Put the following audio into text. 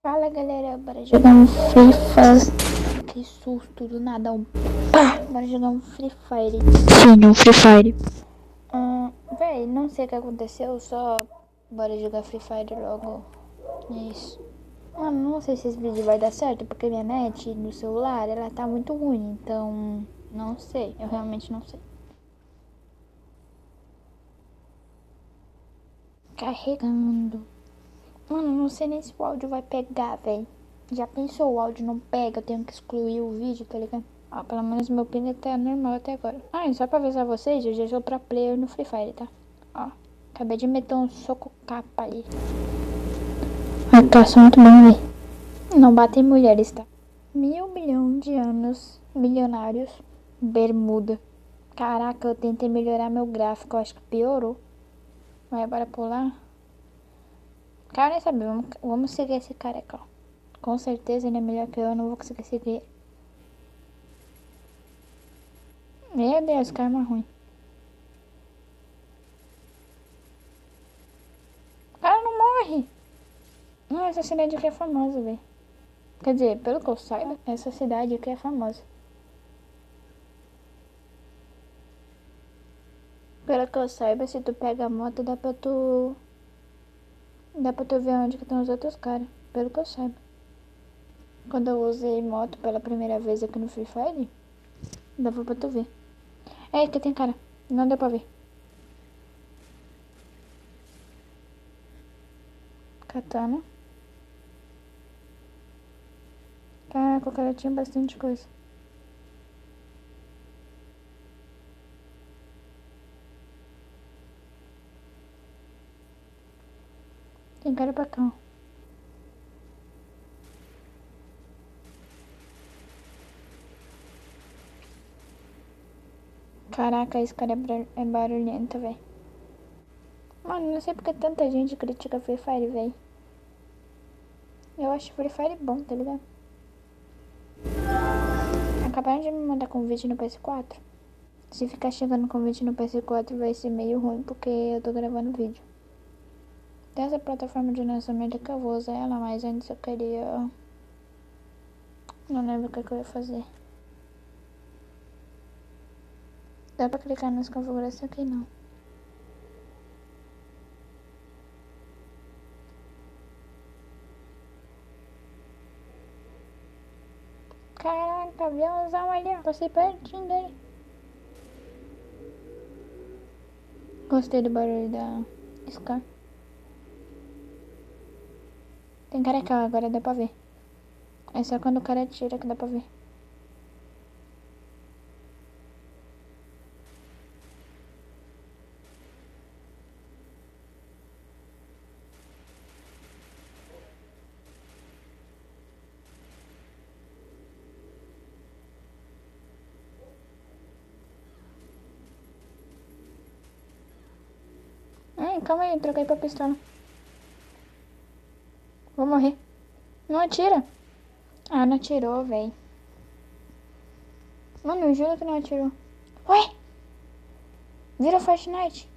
Fala galera, bora jogar um Free Fire. Que susto do nada, pá! Bora jogar um Free Fire. Sim, um Free Fire. Véi, não sei o que aconteceu, só bora jogar Free Fire logo. Isso. Mano, não sei se esse vídeo vai dar certo, porque minha net no celular, ela tá muito ruim, então não sei, eu realmente não sei. Carregando. Mano, não sei nem se o áudio vai pegar, velho. Já pensou, o áudio não pega, eu tenho que excluir o vídeo, tá ligado? Ó, pelo menos meu ping tá normal até agora. Ah, e só pra avisar vocês, eu já sou pra player no Free Fire, tá? Ó, acabei de meter um soco capa ali. Marcação muito bom, velho. Não batem mulheres, tá? 1.000 milhões de anos, milionários, bermuda. Caraca, eu tentei melhorar meu gráfico, eu acho que piorou. Vai, bora pular. Cara, nem sabe, vamos seguir esse careca, ó. Com certeza ele é melhor que eu não vou conseguir seguir. Meu Deus, que arma ruim. O cara não morre. Não, essa cidade aqui é famosa, velho. Quer dizer, pelo que eu saiba, essa cidade aqui é famosa. Pelo que eu saiba, se tu pega a moto, dá pra tu... Dá pra tu ver onde que estão os outros caras. Pelo que eu saiba. Quando eu usei moto pela primeira vez aqui no Free Fire, dava pra tu ver. É, aqui tem cara. Não deu pra ver. Katana. Caraca, o cara tinha bastante coisa. Tem cara pra cá, ó. Caraca, esse cara é barulhento, velho. Mano, não sei porque tanta gente critica Free Fire, velho. Eu acho Free Fire bom, tá ligado? Acabaram de me mandar convite no PS4. Se ficar chegando convite no PS4 vai ser meio ruim, porque eu tô gravando vídeo. Tem essa plataforma de lançamento que eu vou usar ela, mas antes eu queria... Não lembro o que eu ia fazer. Dá pra clicar nas configurações aqui, não. Caraca, aviãozão ali, ó. Passei pertinho dele. Gostei do barulho da Scar. Tem cara aqui, ó, agora dá pra ver. É só quando o cara tira que dá pra ver. Calma aí, troquei pra pistola. Vou morrer. Não atira. Ah, não atirou, véi. Mano, eu juro que não atirou. Ué? Vira Fortnite.